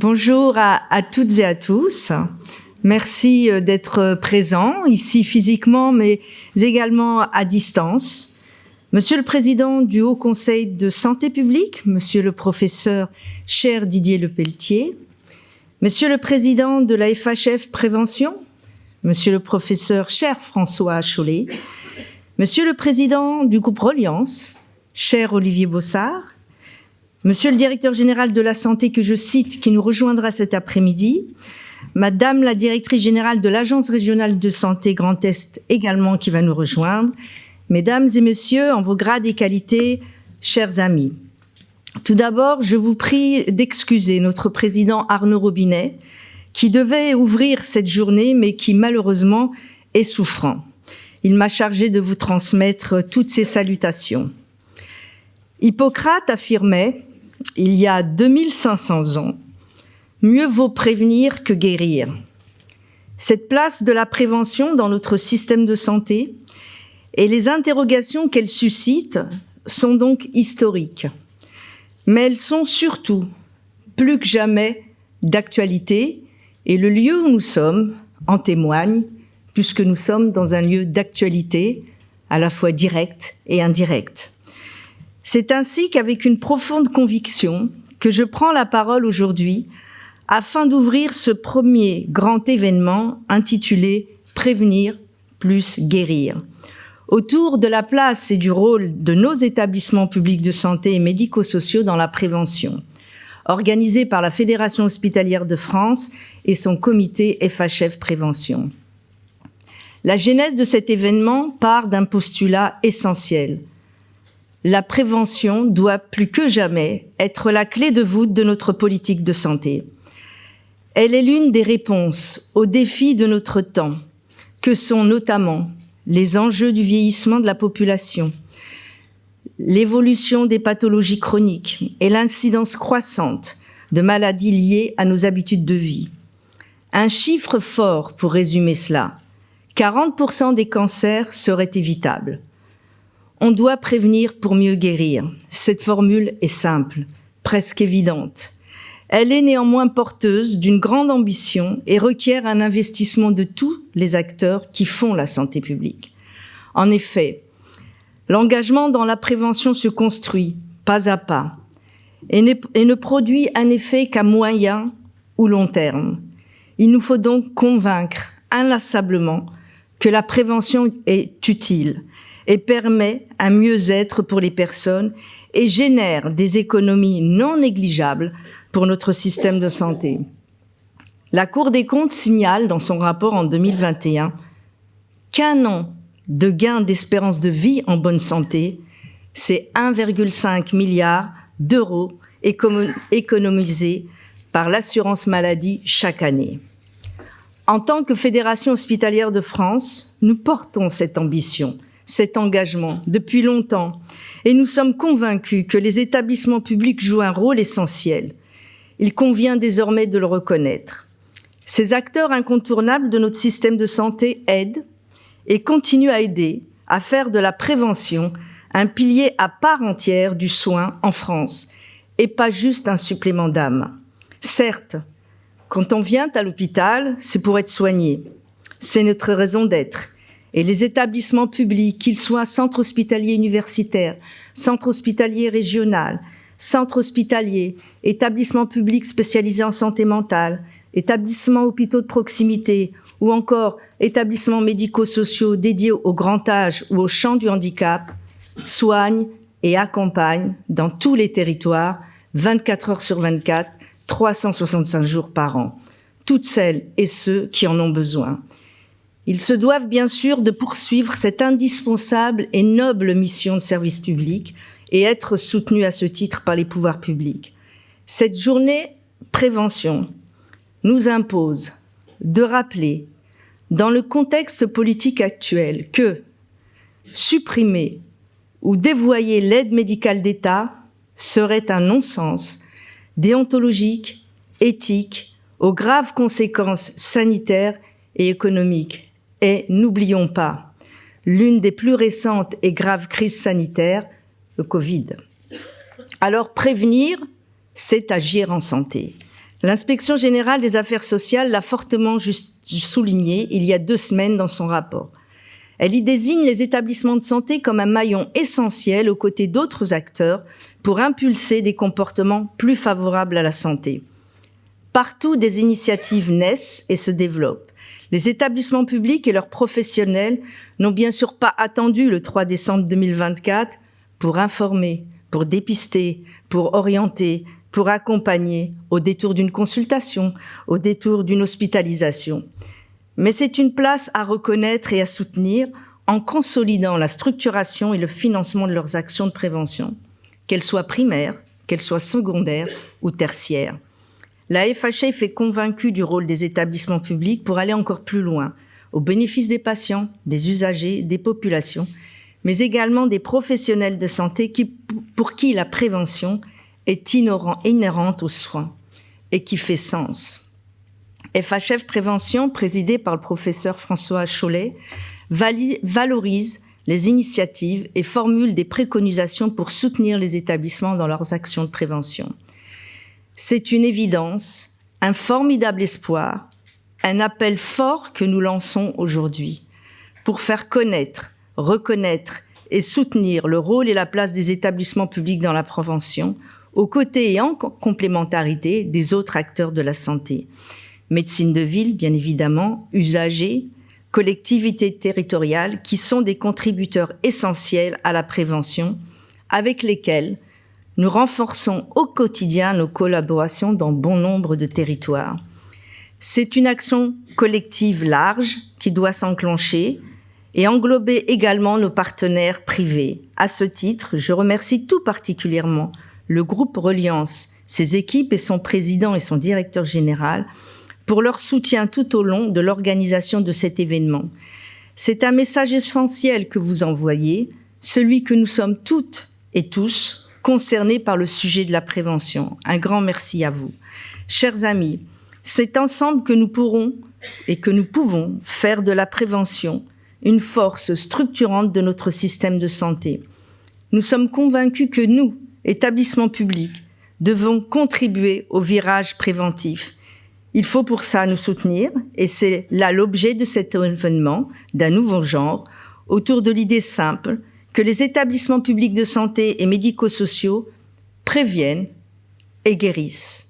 Bonjour à toutes et à tous. Merci d'être présents ici physiquement, mais également à distance. Monsieur le Président du Haut Conseil de Santé publique, Monsieur le Professeur cher Didier Lepelletier, Monsieur le Président de la FHF Prévention, Monsieur le Professeur cher François Chollet, Monsieur le Président du groupe Reliance, cher Olivier Bossard, Monsieur le Directeur Général de la Santé, que je cite, qui nous rejoindra cet après-midi, Madame la Directrice Générale de l'Agence Régionale de Santé Grand Est également qui va nous rejoindre, Mesdames et Messieurs, en vos grades et qualités, chers amis. Tout d'abord, je vous prie d'excuser notre Président Arnaud Robinet, qui devait ouvrir cette journée, mais qui malheureusement est souffrant. Il m'a chargé de vous transmettre toutes ses salutations. Hippocrate affirmait, il y a 2500 ans, « Mieux vaut prévenir que guérir ». Cette place de la prévention dans notre système de santé et les interrogations qu'elle suscite sont donc historiques. Mais elles sont surtout, plus que jamais, d'actualité, et le lieu où nous sommes en témoigne, puisque nous sommes dans un lieu d'actualité, à la fois directe et indirecte. C'est ainsi qu'avec une profonde conviction que je prends la parole aujourd'hui afin d'ouvrir ce premier grand événement intitulé « Prévenir plus guérir ». Autour de la place et du rôle de nos établissements publics de santé et médico-sociaux dans la prévention, organisé par la Fédération hospitalière de France et son comité FHF Prévention. La genèse de cet événement part d'un postulat essentiel. La prévention doit plus que jamais être la clé de voûte de notre politique de santé. Elle est l'une des réponses aux défis de notre temps, que sont notamment les enjeux du vieillissement de la population, l'évolution des pathologies chroniques et l'incidence croissante de maladies liées à nos habitudes de vie. Un chiffre fort pour résumer cela, 40% des cancers seraient évitables. On doit prévenir pour mieux guérir. Cette formule est simple, presque évidente. Elle est néanmoins porteuse d'une grande ambition et requiert un investissement de tous les acteurs qui font la santé publique. En effet, l'engagement dans la prévention se construit pas à pas et ne produit un effet qu'à moyen ou long terme. Il nous faut donc convaincre inlassablement que la prévention est utile et permet un mieux-être pour les personnes et génère des économies non négligeables pour notre système de santé. La Cour des comptes signale dans son rapport en 2021 qu'un an de gain d'espérance de vie en bonne santé, c'est 1,5 milliard d'euros économisés par l'assurance maladie chaque année. En tant que Fédération hospitalière de France, nous portons cette ambition, cet engagement depuis longtemps et nous sommes convaincus que les établissements publics jouent un rôle essentiel. Il convient désormais de le reconnaître. Ces acteurs incontournables de notre système de santé aident et continuent à aider à faire de la prévention un pilier à part entière du soin en France et pas juste un supplément d'âme. Certes, quand on vient à l'hôpital, c'est pour être soigné. C'est notre raison d'être. Et les établissements publics, qu'ils soient centres hospitaliers universitaires, centres hospitaliers régionaux, centres hospitaliers, établissements publics spécialisés en santé mentale, établissements hôpitaux de proximité ou encore établissements médico-sociaux dédiés au grand âge ou au champ du handicap, soignent et accompagnent dans tous les territoires, 24 heures sur 24, 365 jours par an, toutes celles et ceux qui en ont besoin. Ils se doivent bien sûr de poursuivre cette indispensable et noble mission de service public et être soutenus à ce titre par les pouvoirs publics. Cette journée prévention nous impose de rappeler, dans le contexte politique actuel, que supprimer ou dévoyer l'aide médicale d'État serait un non-sens déontologique, éthique, aux graves conséquences sanitaires et économiques. Et n'oublions pas, l'une des plus récentes et graves crises sanitaires, le Covid. Alors prévenir, c'est agir en santé. L'Inspection générale des affaires sociales l'a fortement souligné il y a 2 semaines dans son rapport. Elle y désigne les établissements de santé comme un maillon essentiel aux côtés d'autres acteurs pour impulser des comportements plus favorables à la santé. Partout, des initiatives naissent et se développent. Les établissements publics et leurs professionnels n'ont bien sûr pas attendu le 3 décembre 2024 pour informer, pour dépister, pour orienter, pour accompagner au détour d'une consultation, au détour d'une hospitalisation. Mais c'est une place à reconnaître et à soutenir en consolidant la structuration et le financement de leurs actions de prévention, qu'elles soient primaires, qu'elles soient secondaires ou tertiaires. La FHF est convaincue du rôle des établissements publics pour aller encore plus loin, au bénéfice des patients, des usagers, des populations, mais également des professionnels de santé pour qui la prévention est inhérente aux soins et qui fait sens. FHF Prévention, présidée par le professeur François Chollet, valorise les initiatives et formule des préconisations pour soutenir les établissements dans leurs actions de prévention. C'est une évidence, un formidable espoir, un appel fort que nous lançons aujourd'hui pour faire connaître, reconnaître et soutenir le rôle et la place des établissements publics dans la prévention, aux côtés et en complémentarité des autres acteurs de la santé. Médecine de ville, bien évidemment, usagers, collectivités territoriales, qui sont des contributeurs essentiels à la prévention, avec lesquels nous renforçons au quotidien nos collaborations dans bon nombre de territoires. C'est une action collective large qui doit s'enclencher et englober également nos partenaires privés. À ce titre, je remercie tout particulièrement le groupe Reliance, ses équipes et son président et son directeur général pour leur soutien tout au long de l'organisation de cet événement. C'est un message essentiel que vous envoyez, celui que nous sommes toutes et tous concernés par le sujet de la prévention. Un grand merci à vous. Chers amis, c'est ensemble que nous pourrons et que nous pouvons faire de la prévention une force structurante de notre système de santé. Nous sommes convaincus que nous, établissements publics, devons contribuer au virage préventif. Il faut pour ça nous soutenir, et c'est là l'objet de cet événement d'un nouveau genre, autour de l'idée simple que les établissements publics de santé et médico-sociaux préviennent et guérissent.